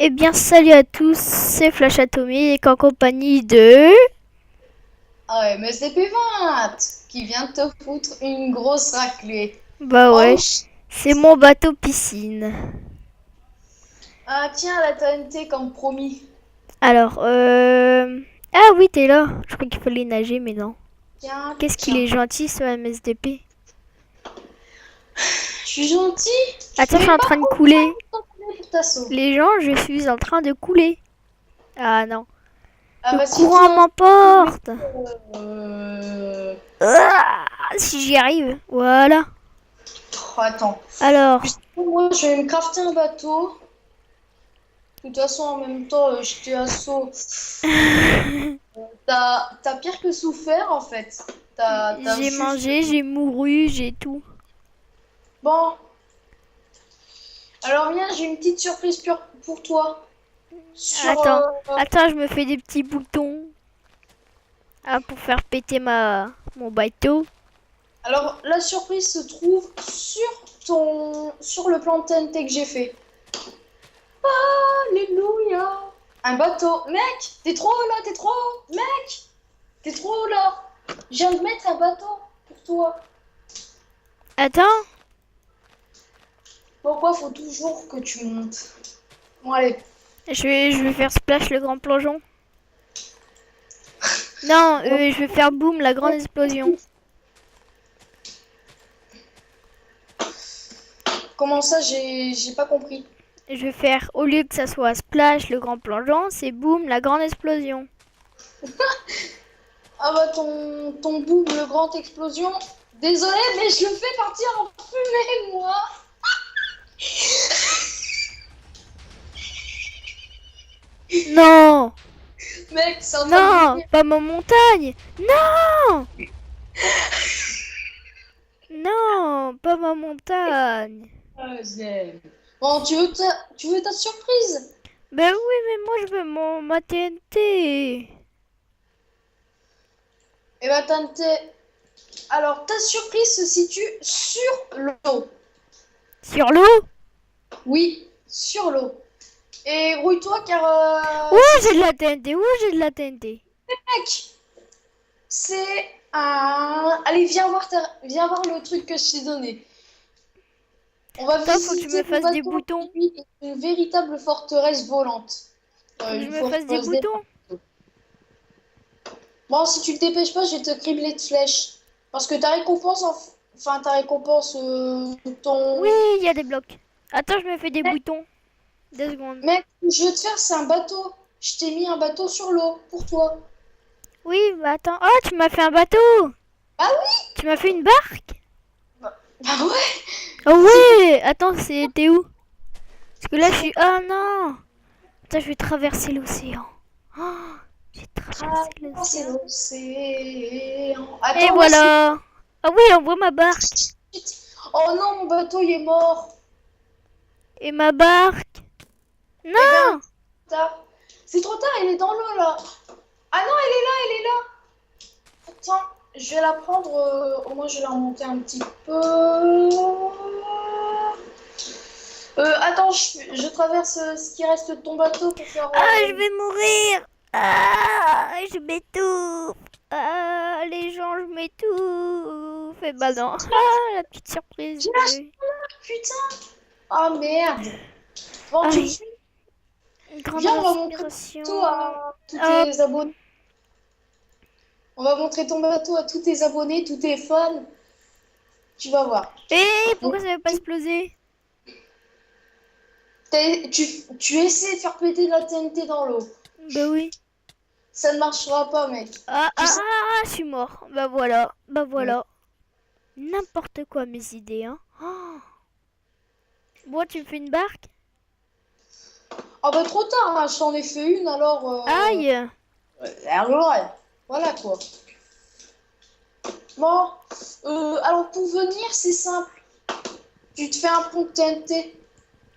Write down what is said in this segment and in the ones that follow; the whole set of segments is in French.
Eh bien, salut à tous, c'est Flash Atomique en compagnie de... Ah ouais, mais c'est P20 qui vient de te foutre une grosse raclée. Bah Oh, ouais, c'est mon bateau piscine. ah tiens, la TNT comme promis. Alors, Ah oui, t'es là. Je crois qu'il fallait nager, mais non. Tiens, Qu'est-ce qu'il tiens. est gentil, ce MSDP. Je suis gentil, Attends, je suis mais en pas train de trop couler. pour ta sauce. Les gens, je suis en train de couler. Ah non, Ah le bah si courant toi, m'emporte. euh... Ah, si j'y arrive, voilà. Attends. Tu Alors, sais, moi, je vais me crafter un bateau. De toute façon, en même temps, j'étais assaut. T'as pire que souffert, en fait. T'as j'ai juste... mangé, j'ai mouru, j'ai tout. Bon, alors viens, j'ai une petite surprise pour toi. Sur, Attends, attends, je me fais des petits boutons. Ah, pour faire péter mon bateau. Alors, la surprise se trouve sur le plan de TNT que j'ai fait. Alléluia! Un bateau. Mec, t'es trop haut là, t'es trop haut. Mec, t'es trop haut là. Je viens de mettre un bateau pour toi. Attends, Pourquoi faut toujours que tu montes? Bon, allez. je vais faire splash le grand plongeon. Non, je vais faire boum la grande explosion. Comment ça, j'ai pas compris. Je vais faire, au lieu que ça soit splash le grand plongeon, c'est boum la grande explosion. Ah bah ton boom, le grand explosion. Désolé, mais je le fais partir en fumée, moi. Non, Mec, c'est en train de non, devenir. pas ma montagne. Non, non, pas ma montagne. Ah, j'aime. Bon, tu veux ta surprise? Ben oui, mais moi je veux ma TNT. Eh ben, alors, ta surprise se situe sur l'eau. Sur l'eau. Oui, sur l'eau. Et rouille-toi car Ouh, si j'ai tu de vois, la TNT, ouh, j'ai de la TNT. mec, c'est un. Allez, viens voir le truc que je t'ai donné. On va Attends, faut que je me visiter le fasse des bateau boutons. qui lui est une véritable forteresse volante. Faut que je Une me fasse des forteresse des. boutons. Bon, si tu te dépêches pas, je vais te cribler de flèches. Parce que ta récompense, enfin ta récompense, Oui, ton. il y a des blocs. Attends, je me fais des boutons. 2 secondes. Mec, je veux te faire, c'est un bateau. Je t'ai mis un bateau sur l'eau pour toi. Oui, bah attends. Oh, tu m'as fait un bateau. Ah oui? Tu m'as fait une barque. Bah ouais. Oh C'est pour ouais. Attends, t'es où? Parce que là, je suis... Oh non. Attends, je vais traverser l'océan. Oh, j'ai traversé traverser l'océan. l'océan. Et Attends, moi c'est. voilà. Ah oui, on voit ma barque. Oh non, mon bateau il est mort. Et ma barque. Eh ben, Non. tard. C'est trop tard, il est dans l'eau là. Ah non, elle est là, elle est là. Attends, je vais la prendre. Au moins, je vais la remonter un petit peu. Attends, je traverse ce qui reste de ton bateau pour faire. Ah, je vais mourir. Ah, je m'étouffe. Ah, les gens, je m'étouffe. Et bah non. Ah, la petite surprise. J'ai lâché mon arc, putain. Ah merde. Bon, tout de Aïe, suite, une grande viens, on va montrer respiration. ton bateau à tous Hop. tes abonnés. On va montrer ton bateau à tous tes abonnés, tous tes fans. Tu vas voir. Et Donc, pourquoi ça veut pas exploser? tu essaies de faire péter de la TNT dans l'eau. Bah oui. Ça ne marchera pas, mec. Ah, Tu ah, sais. ah, je suis mort. Bah voilà. Bah voilà. N'importe quoi mes idées, hein. Oh. Bon, tu me fais une barque? Ah bah trop tard, hein, je t'en ai fait une, alors. Aïe. Alors, voilà quoi. Bon, alors pour venir, c'est simple. Tu te fais un pont de TNT.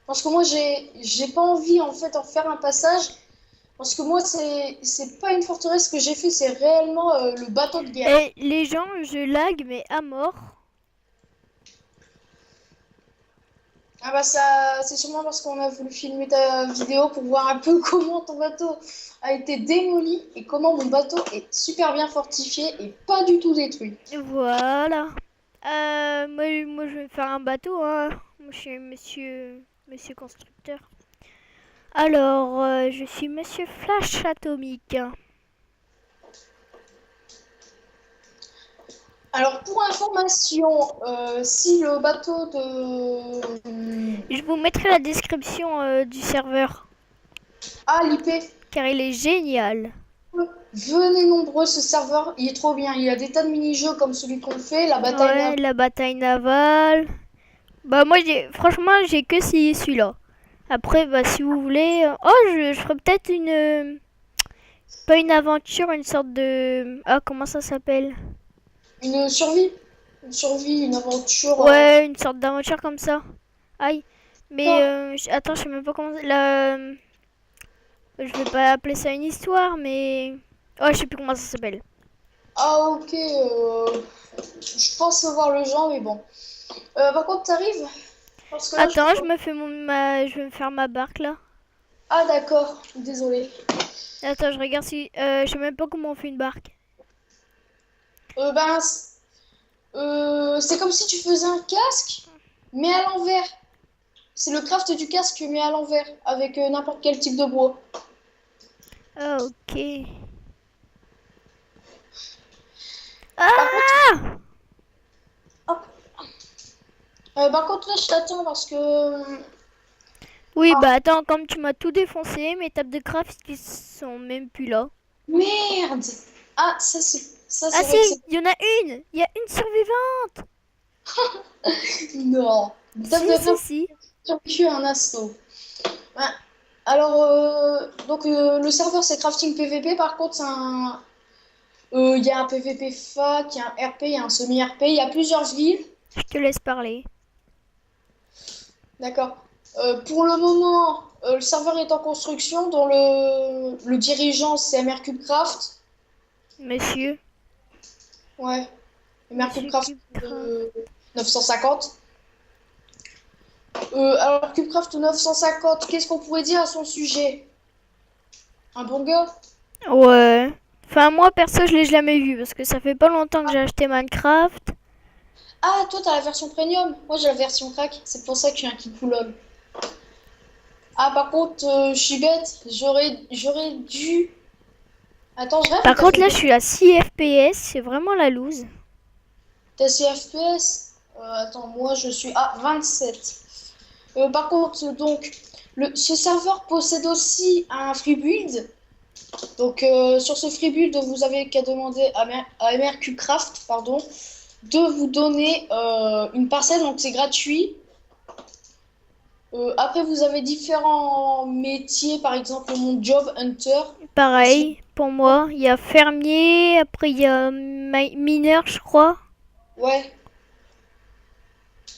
Parce que moi, j'ai pas envie en fait d'en faire un passage. Parce que moi, c'est pas une forteresse que j'ai fait, c'est réellement le bateau de guerre. Et les gens, je lag, mais à mort. Ah bah ça, c'est sûrement parce qu'on a voulu filmer ta vidéo pour voir un peu comment ton bateau a été démoli et comment mon bateau est super bien fortifié et pas du tout détruit. Voilà. Moi, je vais faire un bateau, hein. Moi, je suis monsieur constructeur. Alors, je suis monsieur Flash Atomique. Alors pour information, si le bateau de Je vous mettrai la description du serveur, l'IP, car il est génial. venez nombreux, ce serveur, il est trop bien. Il y a des tas de mini-jeux comme celui qu'on fait, la bataille Ouais, navale. la bataille navale. Bah, moi, franchement, j'ai que celui-là. Après, bah, si vous voulez... Oh, je ferai peut-être pas une aventure, une sorte de... Ah, comment ça s'appelle? Une survie, une aventure. Ouais, une sorte d'aventure comme ça. Aïe. Mais, D'accord. attends, je sais même pas comment... Je vais pas appeler ça une histoire, mais... Oh, je sais plus comment ça s'appelle. Ah ok, je pense voir le genre, mais bon. Par contre, t'arrives? Parce que là, je peux Attends, pas. je vais me faire ma barque, là. Ah d'accord, désolé. Attends, je regarde si... je sais même pas comment on fait une barque. Ben, c'est comme si tu faisais un casque, mais à l'envers. C'est le craft du casque, mais à l'envers, avec n'importe quel type de bois. Ah, ok. Par contre, Ah! hop. Par contre là, je t'attends parce que... Oui, Ah, bah attends, comme tu m'as tout défoncé, mes tables de craft qui sont même plus là. merde! Ah, ça c'est Ah vrai si, que c'est... il y en a une! Il y a une survivante! Non! Table Si, de si, craft si. survécu à un assaut. Ouais. Alors, le serveur c'est crafting PVP, par contre, il y a un PVP fac, il y a un RP, il y a un semi-RP, il y a plusieurs villes. Je te laisse parler. D'accord. Pour le moment, le serveur est en construction, dont le dirigeant c'est MRCubeCraft. Monsieur. Ouais, Monsieur MRCubeCraft Cubecraft. 950. Alors, CubeCraft 950, qu'est-ce qu'on pourrait dire à son sujet? Un bon gars? Ouais. Enfin, moi, perso, je l'ai jamais vu parce que ça fait pas longtemps que j'ai acheté Minecraft. Ah, toi, t'as la version premium. Moi, j'ai la version crack. C'est pour ça que je suis un kikou-lol. Ah, par contre, je suis bête. J'aurais dû. Attends, je rêve ou Par t'as contre, fait là, je bien? suis à 6 FPS. C'est vraiment la loose. T'as 6 FPS? Attends, moi, je suis à 27. Par contre, donc, ce serveur possède aussi un free build. Donc, sur ce free build, vous avez qu'à demander à MRQcraft, pardon, de vous donner une parcelle, donc c'est gratuit. Après, vous avez différents métiers, par exemple mon job hunter. Si- Pareil, pour moi. Il y a fermier, après il y a mineur, je crois. Ouais.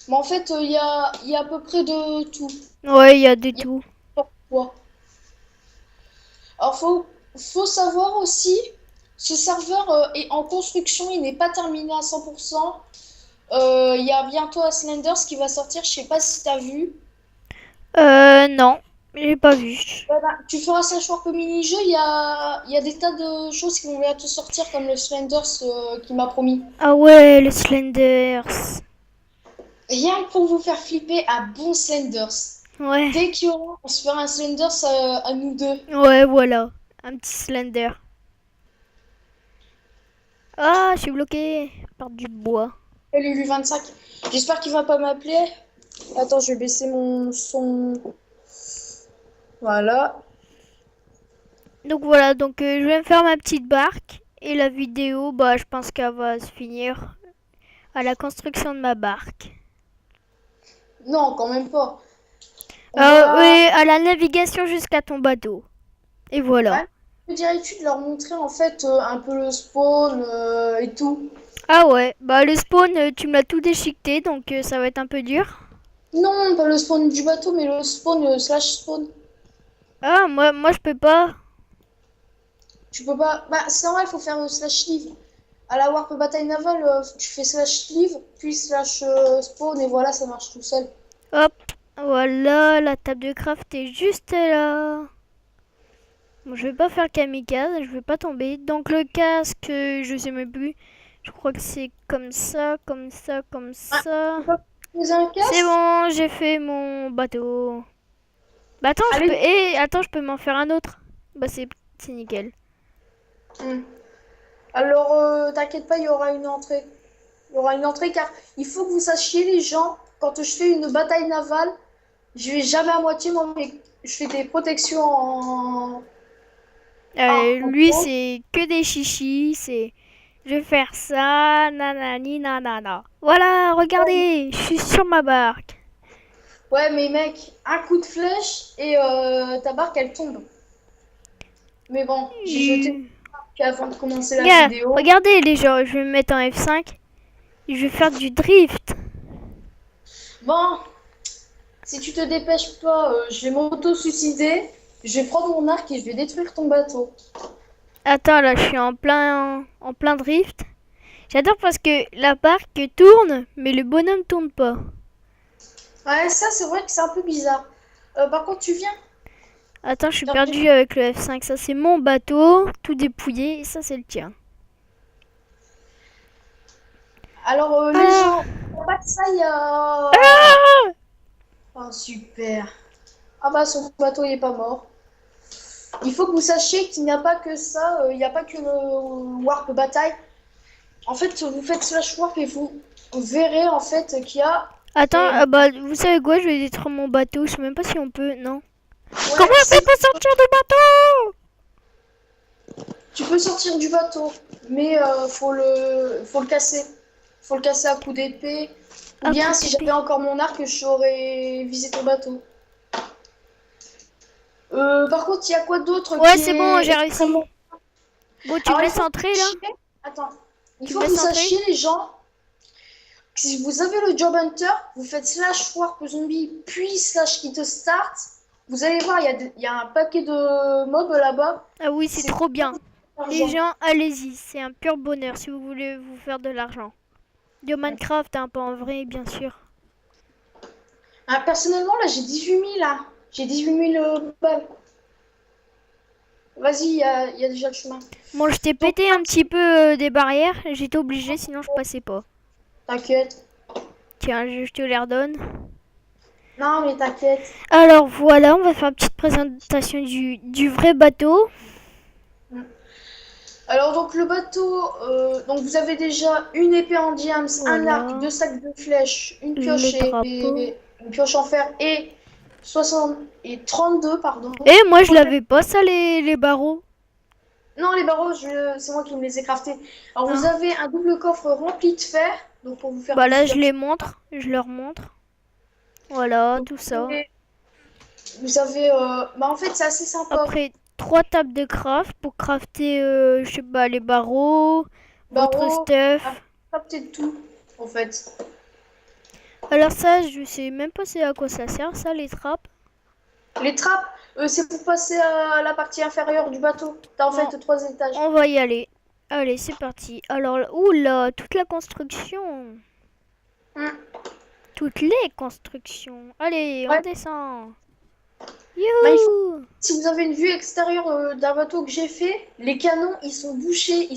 Mais en fait, il y a à peu près de tout. Ouais, il y a de Il y a tout. n'importe quoi. Alors, faut savoir aussi, ce serveur est en construction, il n'est pas terminé à 100%. Il y a bientôt Slenders qui va sortir, je sais pas si tu as vu. Non, j'ai pas vu. Ouais, bah, tu feras slash warp mini-jeu, il y a des tas de choses qui vont bientôt sortir, comme le Slenders qui m'a promis. Ah ouais, le Slenders. Rien que pour vous faire flipper, un bon Slenders. Ouais, Dès qu'il y aura, on se fera un Slenders à nous deux. ouais, voilà. Un petit Slender. Ah, je suis bloqué par du bois. Et Lulu 25. J'espère qu'il va pas m'appeler. Attends, je vais baisser mon son. Voilà. Donc voilà, donc je vais me faire ma petite barque. Et la vidéo, bah je pense qu'elle va se finir à la construction de ma barque. Non, quand même pas. On va. Oui, à la navigation jusqu'à ton bateau. Et voilà. Ah, me dirais-tu de leur montrer en fait un peu le spawn et tout? Ah ouais, bah le spawn, tu me l'as tout déchiqueté, donc ça va être un peu dur. Non, pas le spawn du bateau, mais le spawn slash spawn. Ah, moi je peux pas. Tu peux pas. Bah, c'est normal, il faut faire slash live. À la Warp Bataille Navale, tu fais slash live, puis slash spawn, et voilà, ça marche tout seul. Hop. Voilà, la table de craft est juste là. Bon, je vais pas faire kamikaze, je vais pas tomber. Donc le casque, je sais même plus. Je crois que c'est comme ça, comme ça, comme Ah, ça. tu peux poser un C'est casque? bon, j'ai fait mon bateau. Bah attends, je peux... Allez. attends, je peux m'en faire un autre. Bah c'est nickel. Hmm. Alors, t'inquiète pas, il y aura une entrée. Il y aura une entrée car il faut que vous sachiez, les gens, quand je fais une bataille navale, je vais jamais à moitié, moi, mais je fais des protections en Lui, gros. c'est que des chichis, c'est... Je vais faire ça, nanani, nanana. Voilà, regardez, je suis sur ma barque. Ouais, mais mec, un coup de flèche et ta barque, elle tombe. Mais bon, j'ai jeté Euh, avant de commencer la Regarde, vidéo. regardez les gens, je vais me mettre en F5 et je vais faire du drift. Bon, si tu te dépêches pas, je vais m'auto-suicider. Je vais prendre mon arc et je vais détruire ton bateau. Attends, là, je suis en plein drift. J'adore parce que la barque tourne, mais le bonhomme tourne pas. Ouais, ça, c'est vrai que c'est un peu bizarre. Par contre, tu viens. Attends, je suis Genre, perdu avec le F5. Ça, c'est mon bateau, tout dépouillé, et ça, c'est le tien. alors, les Ah, gens, y a pas de ça, il y a... ah, Oh, super. Ah bah, son bateau, il est pas mort. Il faut que vous sachiez qu'il n'y a pas que ça, il n'y a pas que le warp bataille. En fait, vous faites slash warp et vous verrez en fait qu'il y a... Attends, des- bah, vous savez quoi? Je vais détruire mon bateau. Je sais même pas si on peut. Non. Comment Ouais, on fait pour sortir du bateau? tu peux sortir du bateau, mais faut le casser. Faut le casser à coups d'épée. Ou À coup bien, si j'avais d'épée. encore mon arc, j'aurais visé ton bateau. Par contre, il y a quoi d'autre Ouais, qui c'est bon, est j'ai réussi. extrêmement... Bon, tu me Alors, il laisses faut que entrer vous là? sachiez... Attends. Il Tu faut me que vous laisses entrer? sachiez, les gens, que si vous avez le Job Hunter, vous faites slash warp zombie, puis slash kit start. Vous allez voir, il y a un paquet de mobs là-bas. Ah oui, c'est C'est trop bien. Les argent. gens, allez-y. C'est un pur bonheur si vous voulez vous faire de l'argent. De Minecraft, hein, pas en vrai, bien sûr. Ah, personnellement, là, j'ai 18 000 là. J'ai 18 000 balles. Vas-y, il y a déjà le chemin. Bon, je t'ai Donc, pété un petit peu des barrières. J'étais obligé, sinon je passais pas. t'inquiète. Tiens, je te les redonne. Non, mais t'inquiète. Alors voilà, on va faire une petite présentation du vrai bateau. Alors, donc, le bateau, donc vous avez déjà une épée en diams, un arc, Voilà. deux sacs de flèches, une Les pioche drapeaux. et une pioche en fer et 60 et 32, pardon. Eh, moi je l'avais pas ça, les barreaux. Non, les barreaux, c'est moi qui me les ai craftés. Alors, vous Hein. avez un double coffre rempli de fer, donc pour vous faire Bah là, plaisir. je les montre. Je leur montre. Voilà, Donc, tout ça. vous avez bah, en fait, c'est assez sympa. Après, 3 tables de craft pour crafter, je sais pas, les barreaux, votre Barreaux, stuff. crafté de tout, en fait. Alors ça, je sais même pas c'est à quoi ça sert, ça, les trappes. Les trappes, c'est pour passer à la partie inférieure du bateau. T'as en Bon, fait 3 étages. on va y aller. Allez, c'est parti. Alors, oula, toute la construction. Hmm. Toutes les constructions. Allez, on Ouais. descend. Bah, Youhou! si vous avez une vue extérieure d'un bateau que j'ai fait, les canons, ils sont bouchés, il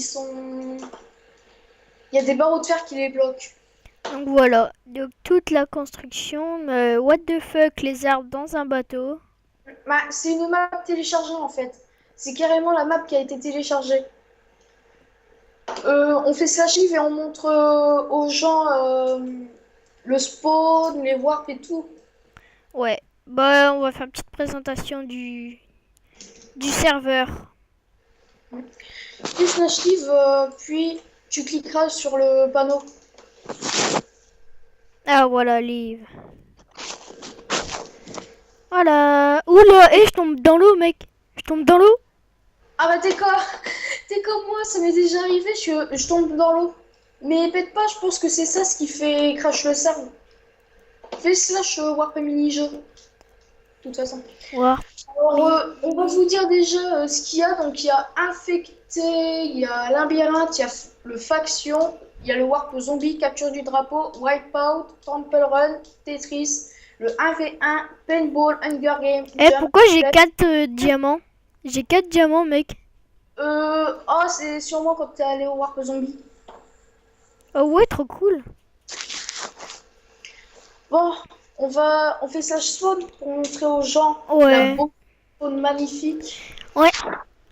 y a des barreaux de fer qui les bloquent. Donc voilà, donc toute la construction. What the fuck, les arbres dans un bateau. Bah, c'est une map téléchargée en fait. C'est carrément la map qui a été téléchargée. On fait slash live et on montre aux gens le spawn, les warps et tout. Ouais, bah on va faire une petite présentation du serveur. Fais slash live, puis tu cliqueras sur le panneau. Ah voilà, live. Voilà. Oula, je tombe dans l'eau, mec. Je tombe dans l'eau. Ah bah t'es comme moi, ça m'est déjà arrivé, je tombe dans l'eau. Mais pète pas, je pense que c'est ça ce qui fait crash le serve. Fais slash warp mini-jeu, de toute façon. Ouais. Alors, on va vous dire déjà ce qu'il y a. Donc, il y a infecté, il y a labyrinthe, il y a le faction, il y a le warp zombie, capture du drapeau, wipeout, temple run, Tetris, le 1v1 Paintball Hunger Games Eh, Jump. pourquoi j'ai 4 diamants? J'ai 4 diamants, mec. Oh, c'est sûrement quand t'es allé au Warp Zombie. Oh ouais, trop cool. Bon, on fait ça spawn pour montrer aux gens la Ouais. beau spawn magnifique. Ouais.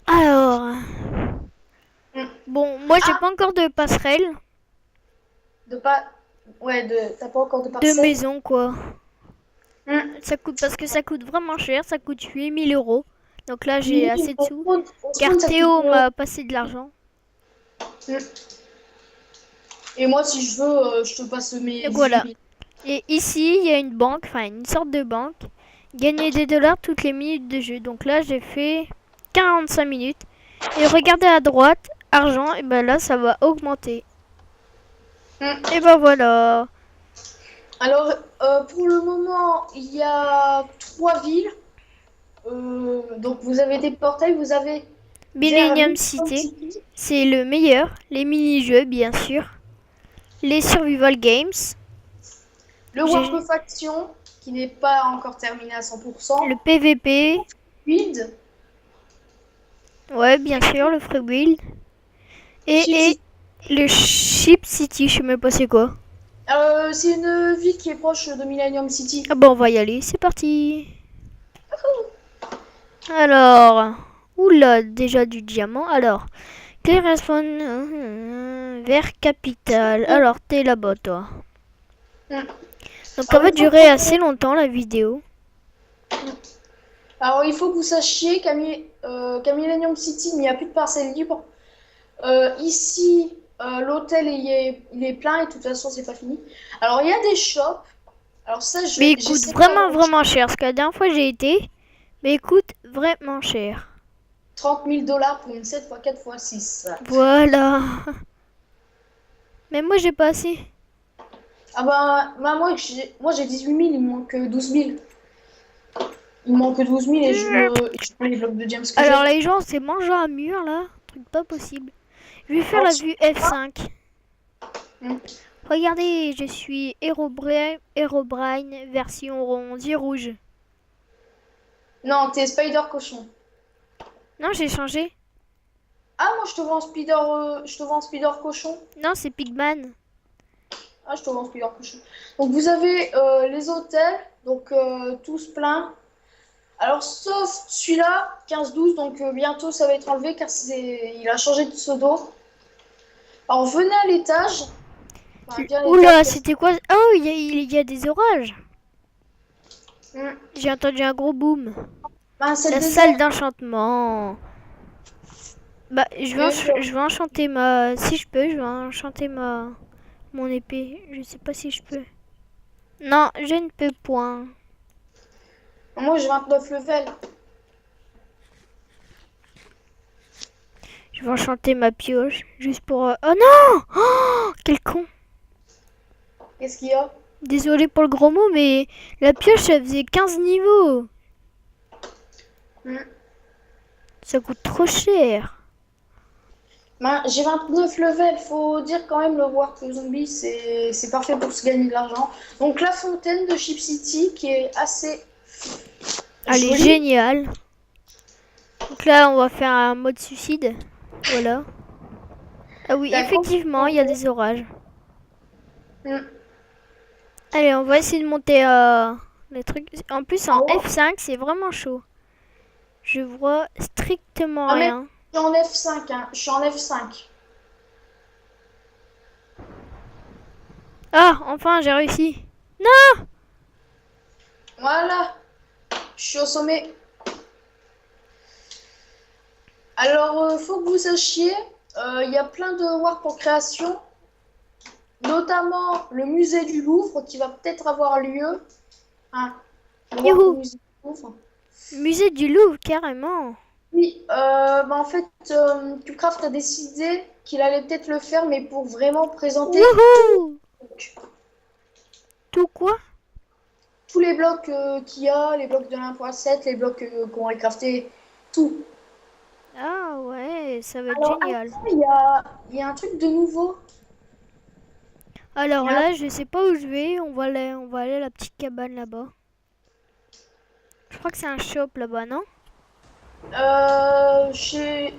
Alors. Mm. Bon, moi j'ai Ah. pas encore de passerelle. T'as pas encore de De parcelle. maison, quoi. Mm. Ça coûte, parce que ça coûte vraiment cher. Ça coûte 8000 euros. Donc là, j'ai Oui, assez de sous. on Car spawn, ça Théo coûte, m'a passé de l'argent. Et moi, si je veux, je te passe mes Donc 18 voilà. 000. Et ici, il y a une banque, enfin une sorte de banque. Gagner des dollars toutes les minutes de jeu. Donc là, j'ai fait 45 minutes. Et regardez à droite, argent, et ben là, ça va augmenter. Mm. Et ben voilà. Alors, pour le moment, il y a 3 villes. Donc, vous avez des portails, vous avez Millennium City, c'est le meilleur. Les mini-jeux, bien sûr. Les survival games. le Warp Faction, qui n'est pas encore terminé à 100%. Le PVP. Build. Ouais, bien sûr, le free build. Et le Ship City, je sais même pas c'est quoi. C'est une ville qui est proche de Millennium City. Ah bon, on va y aller, c'est parti. Alors, oula, déjà du diamant. Alors, quel respawn vers capitale. Alors, t'es là-bas, toi. Mm. Donc, ça va durer assez longtemps, la vidéo. Alors, il faut que vous sachiez qu'à Millennium City, il n'y a plus de parcelles libres. Ici, l'hôtel, il est plein et de toute façon, c'est pas fini. Alors, il y a des shops. Alors, ça, Mais il coûte vraiment cher. Parce que la dernière fois, j'ai été. Mais il coûte vraiment cher. 30 000 dollars pour une 7x4x6. Voilà. Mais moi, j'ai pas assez. Ah bah, moi j'ai 18 000, il me manque 12 000. Il me manque 12 000 et je prends les blocs de James que Alors, j'ai. les gens, c'est manger un mur, là. Truc pas possible. Je vais faire la vue F5. Regardez, je suis Herobrine version rose et rouge. Non, t'es Spider Cochon. Non, j'ai changé. Ah, moi je te vends Spider Cochon. Non, c'est Pigman. Ah, je te vends Spider Cochon. Donc vous avez les hôtels, donc tous pleins. Alors sauf celui-là, 15-12, donc bientôt ça va être enlevé car il a changé de pseudo. Alors venez à l'étage. Enfin, bien à Oula, l'étage, c'était quoi? Oh, il y a des orages. Hmm. J'ai entendu un gros boom. Ben, c'est le La désert. salle d'enchantement. Bah, je vais enchanter ma... Si je peux, je vais enchanter mon épée. Je sais pas si je peux. Non, je ne peux point. Moi j'ai 29 levels. Je vais enchanter ma pioche. Juste pour... Oh non! Oh, quel con! Qu'est-ce qu'il y a? Désolé pour le gros mot, mais la pioche, elle faisait 15 niveaux. Hmm. Ça coûte trop cher. Ben, j'ai 29 levels, faut dire quand même le Warp Zombie, c'est parfait pour se gagner de l'argent. Donc la fontaine de Chip City qui est assez Elle est jolie. géniale. Donc là, on va faire un mode suicide. Voilà. Ah oui, effectivement, il y a des orages. Hmm. Allez, on va essayer de monter les trucs. En plus, en F5, c'est vraiment chaud. Je vois strictement rien. Je suis en F5, hein. Je suis en F5. Ah, enfin, j'ai réussi. Non! Voilà, je suis au sommet. Alors, faut que vous sachiez, il y a plein de warp en création, notamment le musée du Louvre qui va peut-être avoir lieu. Hein, le warp au musée du Louvre. Musée du Louvre, carrément. Oui, en fait, Cubecraft a décidé qu'il allait peut-être le faire, mais pour vraiment présenter tout quoi? Tous les blocs qu'il y a, les blocs de l'1.7, les blocs qu'on va crafter, tout. Ah ouais, ça va être génial. Il y a un truc de nouveau. Alors là, je sais pas où je vais. On va aller à la petite cabane là-bas. Je crois que c'est un shop là-bas, non? Chez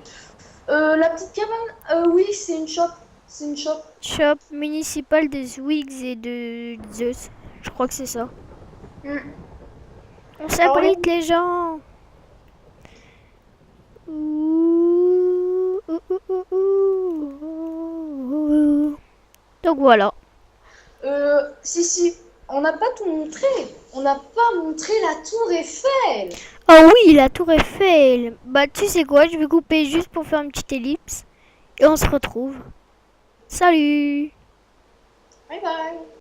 la petite cabane, oui, c'est une shop. C'est une shop. Shop municipal de Zwigs et de Zeus. Je crois que c'est ça. Hmm. On Alors, s'abrite les gens. Ouh, ouh, ouh, ouh, ouh. Donc voilà. Si, on n'a pas tout montré. On n'a pas montré la tour Eiffel. Oh oui, la tour Eiffel. Bah tu sais quoi, je vais couper juste pour faire une petite ellipse. Et on se retrouve. Salut! Bye bye.